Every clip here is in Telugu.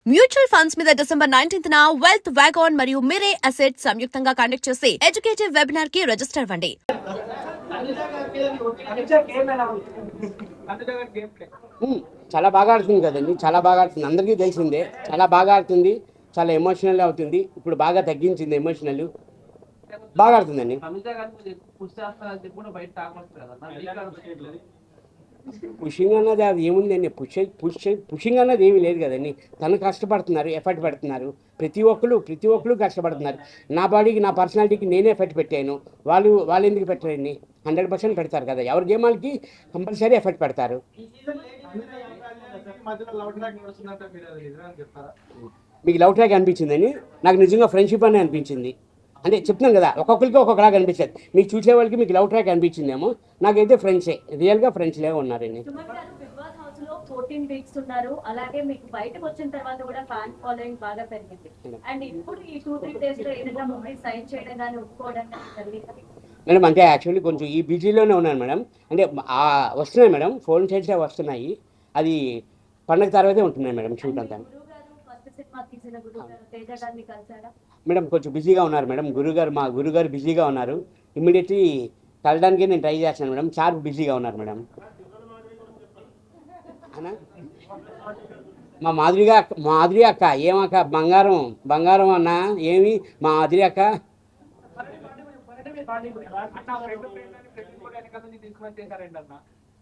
మ్యూచువల్ ఫండ్స్ మీద డిసెంబర్ 19న వెల్త్ వ్యాగాన్ మరియు మిరే అసెట్ సంయుక్తంగా కండక్ట్ చేసే ఎడ్యుకేటివ్ వెబినార్ కి రిజిస్టర్ అవ్వండి. చాలా బాగా ఆడుతుంది కదండి, చాలా బాగా ఆడుతుంది, అందరికీ తెలిసిందే. చాలా బాగా ఆడుతుంది, చాలా ఎమోషనల్ అవుతుంది. ఇప్పుడు బాగా తగ్గించింది ఎమోషనల్, బాగా ఆడుతుందండి. పుషింగ్ అన్నది అది ఏముందండి, పుషింగ్ అన్నది ఏమీ లేదు కదండి. తను కష్టపడుతున్నారు, ఎఫర్ట్ పెడుతున్నారు, ప్రతి ఒక్కరు కష్టపడుతున్నారు. నా బాడీకి, నా పర్సనాలిటీకి నేనే ఎఫర్ట్ పెట్టాను, వాళ్ళు ఎందుకు పెట్టరండి? 100% పెడతారు కదా, ఎవరి గేమాలకి కంపల్సరీ ఎఫర్ట్ పెడతారు. మీకు లవ్ ట్రాక్ అనిపించిందని నాకు నిజంగా ఫ్రెండ్షిప్ అని అనిపించింది. అంటే చెప్తున్నాను కదా, ఒక్కొక్కరికి ఒక్కొక్కలాగా అనిపించదు. మీకు చూసే వాళ్ళకి మీకు లవ్ ట్రాక్ అనిపించిందేమో, నాకైతే ఫ్రెండ్సే, రియల్గా ఫ్రెండ్స్ లేగా ఉన్నారండి.14 వీక్స్ ఉన్నారు. అలాగే మీకు బయటకు వచ్చిన తర్వాత కూడా ఫ్యాన్ ఫాలోయింగ్ బాగా పెరిగింది. అండ్ ఇప్పుడు ఈ 2-3 డేస్ లో ఏదైనా మూవీ సైన్ చేయడం కానీ ఒప్పుకోవడం కానీ జరిగింది మేడం. అంటే యాక్చువల్లీ కొంచెం ఈ బిజీలోనే ఉన్నాను మేడం. అంటే వస్తున్నాయి మేడం, ఫోన్ చేస్తే వస్తున్నాయి. అది పండగ తర్వాతే ఉంటున్నాయి మేడం షూట్ అంతా. మేడం కొంచెం బిజీగా ఉన్నారు మేడం, మా గురుగారు బిజీగా ఉన్నారు. ఇమ్మీడియట్లీ కలడానికి నేను ట్రై చేస్తాను మేడం. చార్ బిజీగా ఉన్నారు మేడం. అన్నా మా మాధురి అక్క ఏమక్క, బంగారం అన్న ఏమి మా మాధురి అక్క.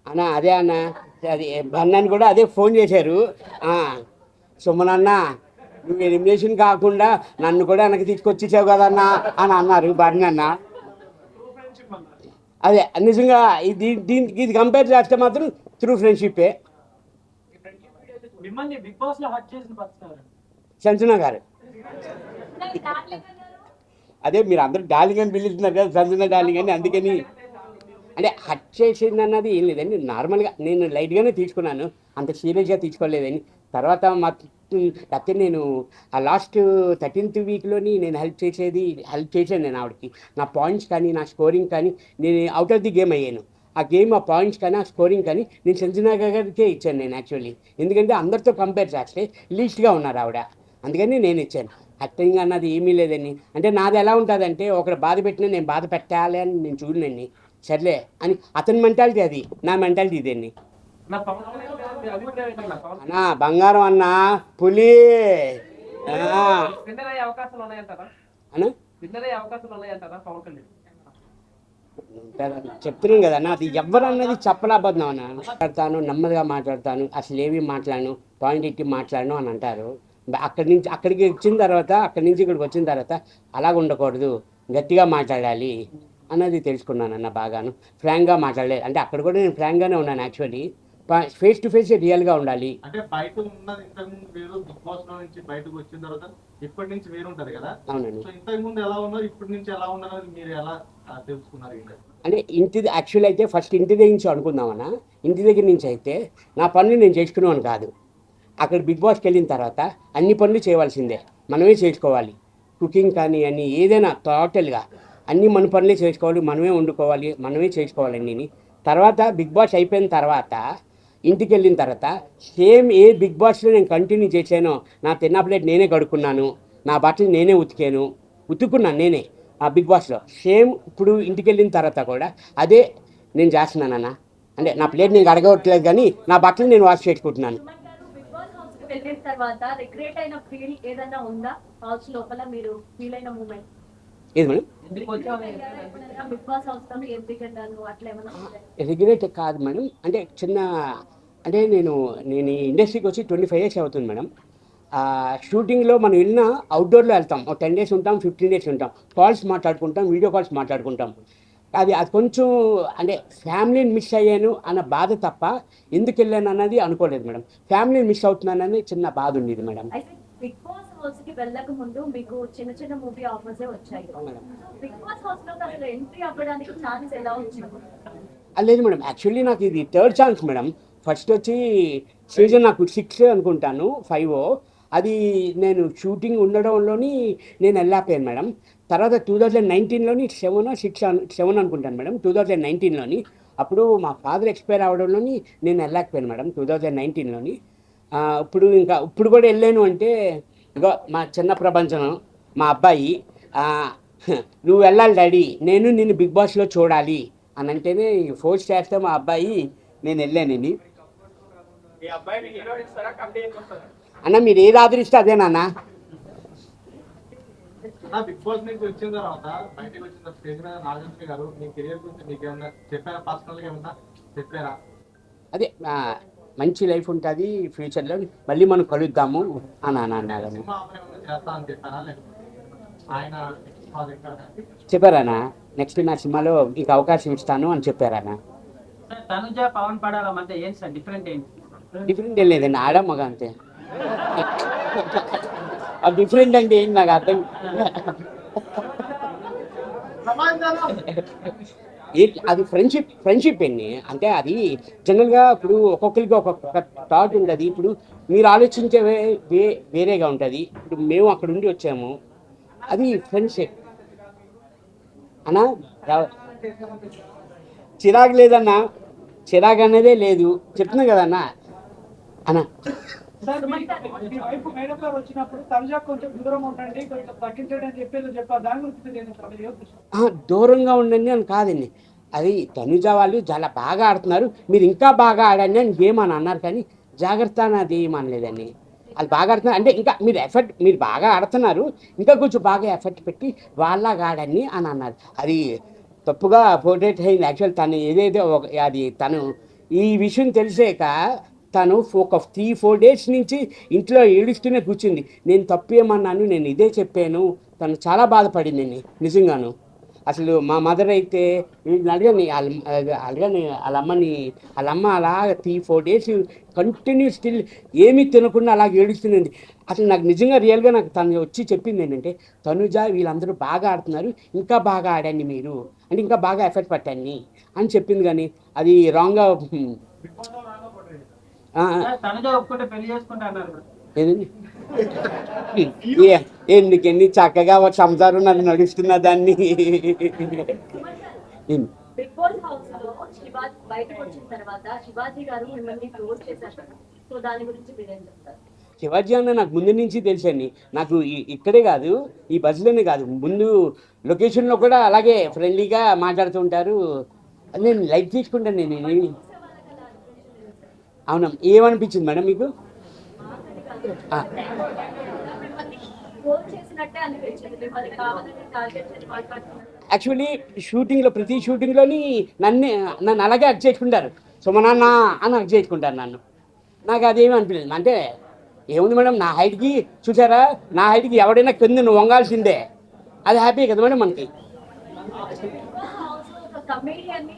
అన్న అదే అన్న, అది బన్నాన్ని కూడా అదే ఫోన్ చేశారు. సుమనన్న నువ్వు ఎలిమినేషన్ కాకుండా నన్ను కూడా వెనక్కి తీసుకొచ్చేసావు కదన్నా అని అన్నారు బన్నన్న. అదే నిజంగా ఇది కంపేర్ చేస్తే మాత్రం త్రూ ఫ్రెండ్షిప్పే. సంజన గారు అదే మీరు అందరూ డార్లింగ్ అని పిలుస్తున్నారు కదా, సంజన డార్లింగ్ అని. అందుకని అంటే హట్ చేసింది అన్నది ఏం లేదండి, నార్మల్గా నేను లైట్గానే తీసుకున్నాను, అంత సీరియస్గా తీసుకోలేదని. తర్వాత లేకపోతే నేను ఆ లాస్ట్ 13th వీక్లోని నేను హెల్ప్ చేశాను నేను ఆవిడకి. నా పాయింట్స్ కానీ, నా స్కోరింగ్ కానీ, నేను అవుట్ ఆఫ్ ది గేమ్ అయ్యాను. ఆ పాయింట్స్ కానీ, ఆ స్కోరింగ్ కానీ నేను సంజనా గారికే ఇచ్చాను నేను యాక్చువల్లీ. ఎందుకంటే అందరితో కంపేర్ చేస్తే లీస్ట్గా ఉన్నారు ఆవిడ, అందుకని నేను ఇచ్చాను. యాక్టింగ్ అన్నది ఏమీ లేదండి. అంటే నాది ఎలా ఉంటుందంటే, ఒకరు బాధ పెట్టినా నేను బాధ పెట్టాలి అని నేను చూడనండి. సర్లే అని అతని మెంటాలిటీ, అది నా మెంటాలిటీ ఇదండి. అన్నా బంగారం అన్నా పులి చెప్తున్నాను కదా అన్న, అది ఎవరన్నది చెప్పలేకపోతున్నాం అన్న. మాట్లాడతాను, నెమ్మదిగా మాట్లాడతాను, అసలు ఏమి మాట్లాడను, పాయింట్ ఇట్టి మాట్లాడను అని అంటారు. అక్కడి నుంచి ఇక్కడికి వచ్చిన తర్వాత అలాగ ఉండకూడదు, గట్టిగా మాట్లాడాలి అన్నది తెలుసుకున్నాను అన్న. బాగాను ఫ్రాంక్గా మాట్లాడలేదు. అంటే అక్కడ కూడా నేను ఫ్రాంక్గానే ఉన్నాను యాక్చువల్లీ. ఫేస్ టు ఫేస్ రియల్గా ఉండాలి. అంటే బయట ఉన్నది ఇంతకుముందు వేరు, బిగ్ బాస్ లో నుంచి బయటకు వచ్చిన తర్వాత ఇప్పటి నుంచి వేరు ఉంటది కదా. అవునండి. సో ఇంతకు ముందు ఎలా ఉన్నారు, ఇప్పటి నుంచి ఎలా ఉన్నారు, మీరు ఎలా తెలుసుకున్నారు? అంటే యాక్చువల్ అయితే ఫస్ట్ ఇంటి దగ్గర నుంచి అనుకుందామన్నా. ఇంటి దగ్గర నుంచి అయితే నా పనులు నేను చేసుకునేవాను కాదు. అక్కడ బిగ్ బాస్కి వెళ్ళిన తర్వాత అన్ని పనులు చేయవలసిందే, మనమే చేసుకోవాలి. కుకింగ్ కానీ అన్నీ ఏదైనా టోటల్గా అన్నీ మన పనులే చేసుకోవాలి, మనమే వండుకోవాలి, మనమే చేసుకోవాలన్నీ. తర్వాత బిగ్ బాస్ అయిపోయిన తర్వాత ఇంటికి వెళ్ళిన తర్వాత సేమ్ ఏ బిగ్ బాస్లో నేను కంటిన్యూ చేశానో, నా తిన్న ప్లేట్ నేనే కడుక్కున్నాను, నా బట్టలు నేనే ఉతుక్కున్నాను నేనే ఆ బిగ్ బాస్లో. సేమ్ ఇప్పుడు ఇంటికి వెళ్ళిన తర్వాత కూడా అదే నేను చేస్తున్నానన్న. అంటే నా ప్లేట్ నేను కడగట్లేదు కానీ నా బట్టలు నేను వాష్ చేసుకుంటున్నాను. వెళ్ళిన తర్వాత రిగ్రెట్ అయిన ఫీల్ ఏదైనా ఉందా హౌస్ లోపల, మీరు ఫీల్ అయిన మూమెంట్? ఏది మేడం? రిగ్రెట్ కాదు మేడం. అంటే నేను ఈ ఇండస్ట్రీకి వచ్చి 25 years అవుతుంది మేడం. షూటింగ్లో మనం వెళ్ళినా అవుట్డోర్లో వెళ్తాం, ఒక 10 days ఉంటాం, 15 days ఉంటాం, కాల్స్ మాట్లాడుకుంటాం, వీడియో కాల్స్ మాట్లాడుకుంటాం. అది కొంచెం అంటే ఫ్యామిలీని మిస్ అయ్యాను అన్న బాధ తప్ప ఎందుకు వెళ్ళాను అన్నది అనుకోలేదు మేడం. ఫ్యామిలీని మిస్ అవుతున్నానని చిన్న బాధ ఉండేది మేడం. బిగ్ బాస్ హౌస్ కి వెళ్ళక ముందు మీకు చిన్న మూవీ ఆఫర్స్ వచ్చాయి. బిగ్ బాస్ హౌస్ లో అసలు ఎంట్రీ అవ్వడానికి ఛాన్స్ ఎలా వచ్చింది? లేదు మేడం, యాక్చువల్లీ నాకు ఇది 3rd ఛాన్స్ మేడం. ఫస్ట్ వచ్చి సీజన్ నాకు 6 అనుకుంటాను, 5 అది నేను షూటింగ్ ఉండడంలోని నేను వెళ్ళాపోయాను మేడం. తర్వాత 2019లోని 7 అనుకుంటాను మేడం. 2019లోని అప్పుడు మా ఫాదర్ ఎక్స్పైర్ అవ్వడంలోని నేను వెళ్ళలేకపోయాను మేడం 2019లోని. ఇప్పుడు కూడా వెళ్ళాను అంటే ఇగో మా చిన్న ప్రపంచం మా అబ్బాయి ఆ, నువ్వు వెళ్ళాలి డాడీ, నేను నిన్ను బిగ్ బాస్లో చూడాలి అని అంటేనే ఫోర్స్ చేస్తే మా అబ్బాయి నేను వెళ్ళానండి. ఈ అబ్బాయిని హీరో ఇస్తారా కమిటీ వస్తారా? అన్న మీరు ఏది ఆదరిస్తే అదే నాన్న. బిగ్ బాస్ నుంచి వచ్చిన తర్వాత బయటకు వచ్చిన తర్వాత స్టేజ్ మీద నాగార్జున గారు మీ కెరియర్ గురించి మీకు ఏమన్నా చెప్పారా? పర్సనల్ గా ఏమన్నా చెప్పారా? అదే మంచి లైఫ్ ఉంటుంది ఫ్యూచర్లో, మళ్ళీ మనం కలుద్దాము అని అన్నాను. సినిమా అమ్మాయి ఏమన్నా చేస్తా అని చెప్పారా? లేకపోతే ఆయన ప్రాజెక్ట్ చెప్పారానా నెక్స్ట్ నా సినిమాలో నీకు అవకాశం ఇస్తాను అని చెప్పారానా. సార్, తనుజ పవన్ పడాల మధ్య ఏంటి సార్ డిఫరెంట్ ఏంటి? డిఫరెంట్ ఏం లేదండి, ఆడ మగ అంతే. ఆ డిఫరెంట్ అంటే ఏంటి నాకు అర్థం. అది ఫ్రెండ్షిప్ అండి. అంటే అది జనరల్గా ఇప్పుడు ఒక్కొక్కరికి ఒక్కొక్క థాట్ ఉంటుంది. ఇప్పుడు మీరు ఆలోచించే వేరేగా ఉంటుంది. ఇప్పుడు మేము అక్కడ ఉండి వచ్చాము, అది ఫ్రెండ్షిప్ అన్నా. చిరాకు లేదన్నా, చిరాకు అనేదే లేదు, చెప్తున్నా కదన్నా అన్నా. సార్ మీ వైఫ్ మేడం గారు వచ్చినప్పుడు తనుజా కొంచెం దూరం ఉండండి, కొంచెం తగ్గించండి అని చెప్పేసి చెప్పారు. దాని గురించి తెలియదు సార్, మీరు ఏం దూరంగా ఉండండి అని కాదండి, అది తనుజ వాళ్ళు చాలా బాగా ఆడుతున్నారు, మీరు ఇంకా బాగా ఆడండి అని ఏమని అన్నారు, కానీ జాగ్రత్త అని ఏమనలేదండి. వాళ్ళు బాగా ఆడుతున్నారు అంటే ఇంకా మీరు బాగా ఆడుతున్నారు, ఇంకా కొంచెం బాగా ఎఫర్ట్ పెట్టి వాళ్ళలాగా ఆడండి అని అన్నారు. అది తప్పుగా పోర్ట్రేట్ అయింది. యాక్చువల్ తను ఏదైతే అది తను ఈ విషయం తెలిసాక తను ఒక 3-4 days నుంచి ఇంట్లో ఏడుస్తూనే కూర్చుంది. నేను తప్పు ఏమన్నాను, నేను ఇదే చెప్పాను, తను చాలా బాధపడిందండి నిజంగాను. అసలు మా మదర్ అయితే వీళ్ళని అడగని వాళ్ళ అమ్మ అలా 3-4 days కంటిన్యూ స్టిల్ ఏమీ తినకుండా అలాగ ఏడుస్తుందండి. అసలు నాకు నిజంగా రియల్గా నాకు తను వచ్చి చెప్పింది ఏంటంటే, తనుజ వీళ్ళందరూ బాగా ఆడుతున్నారు, ఇంకా బాగా ఆడండి మీరు, అంటే ఇంకా బాగా ఎఫర్ట్ పట్టండి అని చెప్పింది. కానీ అది రాంగ్గా సార్, తనుజ ఒప్పుకుంటే పెళ్లి చేసుకుంటా అన్నారు కదా. ఏదండి ఎందుకండి చక్కగా ఒక సంసారం నన్ను నడుస్తున్న దాన్ని. బిగ్ బాస్ హౌస్ లో శివాజీ బయటకు వచ్చిన తర్వాత శివాజీ గారు మిమ్మల్ని క్లోజ్ చేశారు కదా, సో దాని గురించి మీరేం చెప్తారు? శివాజీ అన్న నాకు ముందు నుంచి తెలుసండి. నాకు ఇక్కడే కాదు, ఈ బస్సులోనే కాదు, ముందు లొకేషన్లో కూడా అలాగే ఫ్రెండ్లీగా మాట్లాడుతూ ఉంటారు. అది నేను లైట్ తీసుకుంటాను. నేను అవునా, ఏమనిపించింది మేడం మీకు? క్లోజ్ చేసినట్టే అనిపించింది, మిమ్మల్ని కావాలని టార్గెట్ చేసి మాట్లాడుతున్నారు. యాక్చువల్లీ ప్రతి షూటింగ్లోని నన్ను అలాగే అర్చ్ చేసుకుంటారు, సుమనాన్న అని అర్చ్ చేసుకుంటారు నన్ను. నాకు అదేమీ అనిపించలేదు. అంటే ఏముంది మేడం, నా హైట్కి చూసారా, నా హైట్కి ఎవడైనా కింద నువ్వు వంగాల్సిందే, అది హ్యాపీ కదా మేడం మనకి. ఒక కమేడియన్ని